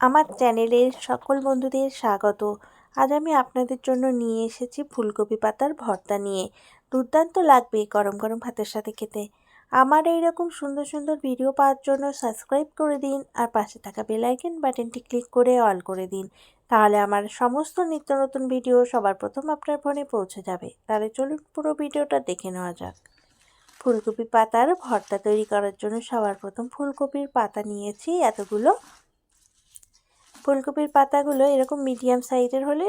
আমার চ্যানেলের সকল বন্ধুদের স্বাগত। আজ আমি আপনাদের জন্য নিয়ে এসেছি ফুলকপি পাতার ভর্তা নিয়ে। দুর্দান্ত লাগবে গরম গরম ভাতের সাথে খেতে। আমার এইরকম সুন্দর সুন্দর ভিডিও পাওয়ার জন্য সাবস্ক্রাইব করে দিন আর পাশে থাকা বেল আইকন বাটনটি ক্লিক করে অল করে দিন। তাহলে আমার সমস্ত নিত্য নতুন ভিডিও সবার প্রথম আপনার ফোনে পৌঁছে যাবে। তাহলে চলুন পুরো ভিডিওটা দেখে নেওয়া যাক। ফুলকপি পাতার ভর্তা তৈরি করার জন্য সবার প্রথম ফুলকপির পাতা নিয়েছি এতগুলো। ফুলকপির পাতাগুলো এরকম মিডিয়াম সাইজের হলে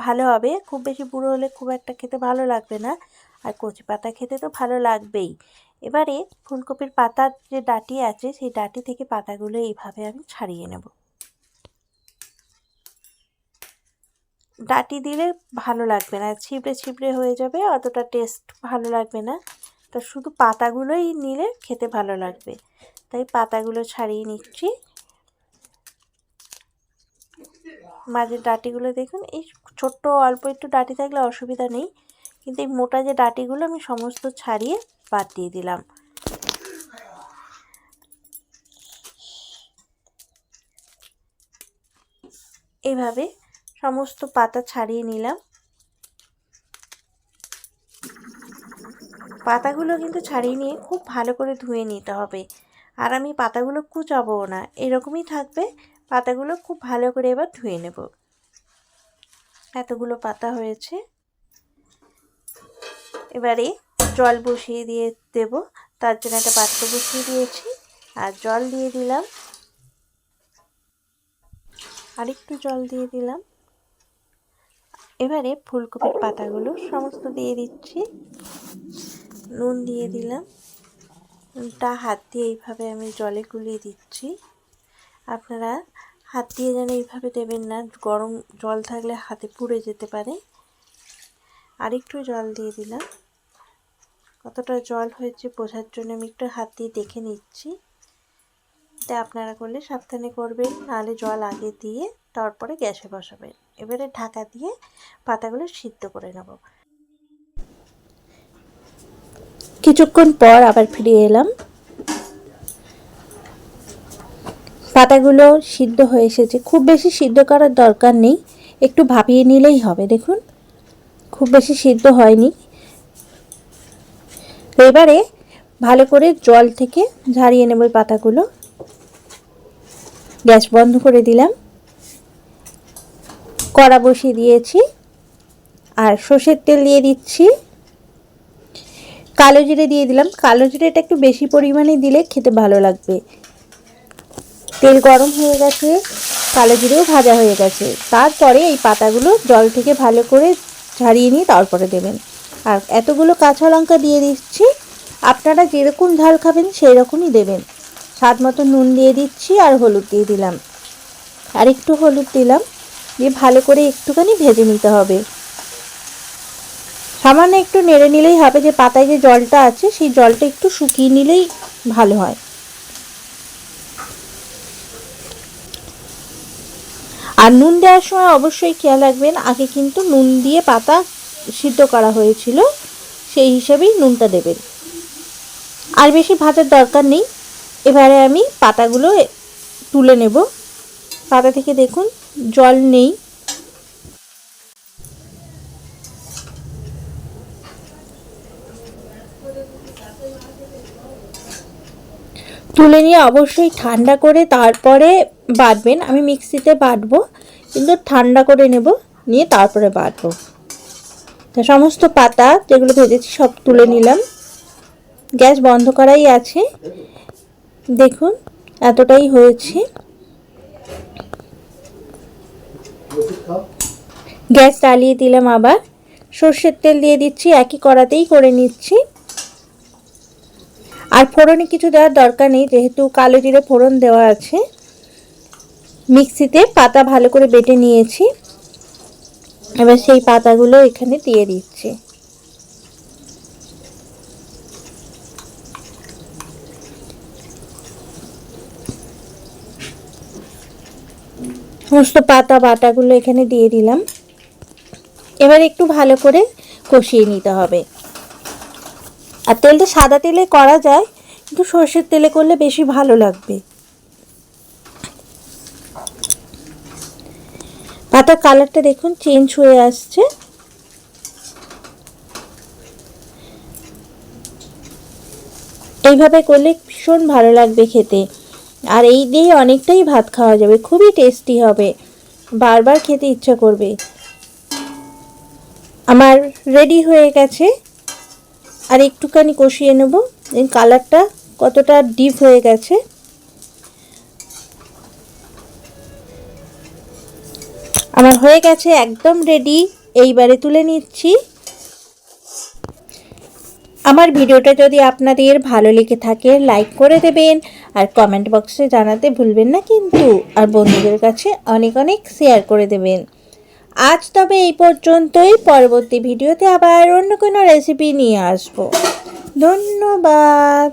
ভালো হবে, খুব বেশি বুড়ো হলে খুব একটা খেতে ভালো লাগবে না, আর কচি পাতা খেতে তো ভালো লাগবেই। এবারে ফুলকপির পাতার যে ডাঁটি আছে সেই ডাঁটি থেকে পাতাগুলো এইভাবে আমি ছাড়িয়ে নেব। ডাঁটি দিলে ভালো লাগবে না, ছিবড়ে ছিবড়ে হয়ে যাবে, অতটা টেস্ট ভালো লাগবে না। তো শুধু পাতাগুলোই নিলে খেতে ভালো লাগবে, তাই পাতাগুলো ছাড়িয়ে নিচ্ছি। মাঝের ডাঁটিগুলো দেখুন, এই ছোট্ট অল্প একটু ডাঁটি থাকলে অসুবিধা নেই, কিন্তু এই মোটা যে ডাঁটিগুলো আমি সমস্ত ছাড়িয়ে বাদ দিয়ে দিলাম। এইভাবে সমস্ত পাতা ছাড়িয়ে নিলাম। পাতাগুলো কিন্তু ছাড়িয়ে নিয়ে খুব ভালো করে ধুয়ে নিতে হবে, আর আমি পাতাগুলো কুচাবো না, এরকমই থাকবে। পাতাগুলো খুব ভালো করে এবার ধুয়ে নেব। এতগুলো পাতা হয়েছে, এবারে জল বসিয়ে দিয়ে দেব। তার জন্য একটা পাত্র বসিয়ে দিয়েছি আর জল দিয়ে দিলাম, আরেকটু জল দিয়ে দিলাম। এবারে ফুলকপির পাতাগুলো সমস্ত দিয়ে দিচ্ছি, নুন দিয়ে দিলাম। নুনটা হাত দিয়ে এইভাবে আমি জলে গুলিয়ে দিচ্ছি। আপনারা হাত দিয়ে যেন এইভাবে দেবেন না, গরম জল থাকলে হাতে পুড়ে যেতে পারে। আরেকটু জল দিয়ে দিলাম। কতটা জল হয়েছে বোঝার জন্য আমি একটু হাত দিয়ে দেখে নিচ্ছি। এটা আপনারা করলে সাবধানে করবেন, নাহলে জল আগে দিয়ে তারপরে গ্যাসে বসাবেন। এবারে ঢাকা দিয়ে পাতাগুলো সিদ্ধ করে নেব। কিছুক্ষণ পর আবার ফিরে এলাম। পাতাগুলো সিদ্ধ হয়ে এসেছে, খুব বেশি সিদ্ধ করার দরকার নেই, একটু ভাপিয়ে নিলেই হবে। দেখুন খুব বেশি সিদ্ধ হয়নি। এবারে ভালো করে জল থেকে ঝারিয়ে নেব পাতাগুলো। গ্যাস বন্ধ করে দিলাম, কড়া বসিয়ে দিয়েছি আর সর্ষের তেল দিয়ে দিচ্ছি। কালো জিরে দিয়ে দিলাম, কালো জিরেটা একটু বেশি পরিমাণে দিলে খেতে ভালো লাগবে। তেল গরম হয়ে গেছে, কালো জিরেও ভাজা হয়ে গেছে। তারপরে এই পাতাগুলো জল থেকে ভালো করে ঝারিয়ে নিয়ে তারপরে দেবেন। আর এতগুলো কাঁচা লঙ্কা দিয়ে দিচ্ছি, আপনারা যেরকম ঝাল খাবেন সেই রকমই দেবেন। স্বাদ মতো নুন দিয়ে দিচ্ছি আর হলুদ দিয়ে দিলাম, আর একটু হলুদ দিলাম, দিয়ে ভালো করে একটুখানি ভেজে নিতে হবে। সামান্য একটু নেড়ে নিলেই হবে, যে পাতায় যে জলটা আছে সেই জলটা একটু শুকিয়ে নিলেই ভালো হয়। আর নুন দেওয়ার সময় অবশ্যই খেয়াল রাখবেন, আগে কিন্তু নুন দিয়ে পাতা সিদ্ধ করা হয়েছিল, সেই হিসাবেই নুনটা দেবেন। আর বেশি ভাজার দরকার নেই। এবারে আমি পাতাগুলো তুলে নেব। পাতা থেকে দেখুন জল নেই। তুলে নিয়ে অবশ্যই ঠান্ডা করে তারপরে বাটবেন। আমি মিক্সিতে বাটবো, কিন্তু ঠান্ডা করে নেব, নিয়ে তারপরে বাটবো। তা সমস্ত পাতা যেগুলো ভেজেছি সব তুলে নিলাম। গ্যাস বন্ধ করাই আছে, দেখুন এতটাই হয়েছে। গ্যাস জ্বালিয়ে দিলাম, আবার সর্ষের তেল দিয়ে দিচ্ছি, একই কড়াতেই করে নিচ্ছি। আর ফোড়নে কিছু দেওয়ার দরকার নেই, যেহেতু কালো জিরে ফোড়ন দেওয়া আছে। মিক্সিতে পাতা ভালো করে বেটে নিয়েছি, এবার সেই পাতাগুলো এখানে দিয়ে দিচ্ছি। সমস্ত পাতা বাটাগুলো এখানে দিয়ে দিলাম। এবার একটু ভালো করে কষিয়ে নিতে হবে। আর তেলটা সাদা তেলে করা যায়, কিন্তু সর্ষের তেলে করলে বেশি ভালো লাগবে। পাতার কালারটা দেখুন চেঞ্জ হয়ে আসছে। এইভাবে করলে ভীষণ ভালো লাগবে খেতে, আর এই দিয়ে অনেকটাই ভাত খাওয়া যাবে, খুবই টেস্টি হবে, বারবার খেতে ইচ্ছা করবে। আমার রেডি হয়ে গেছে, আর একটুখানি কষিয়ে নেব। কালারটা কতটা ডিপ হয়ে গেছে। আমার হয়ে গেছে, একদম রেডি। এইবারে তুলে নিচ্ছি। আমার ভিডিওটা যদি আপনাদের ভালো লেগে থাকে লাইক করে দেবেন, আর কমেন্ট বক্সে জানাতে ভুলবেন না কিন্তু, আর বন্ধুদের কাছে অনেক অনেক শেয়ার করে দেবেন। আজ তবে এই পর্যন্তই, পরবর্তী ভিডিওতে আবার অন্য কোনো রেসিপি নিয়ে আসবো। ধন্যবাদ।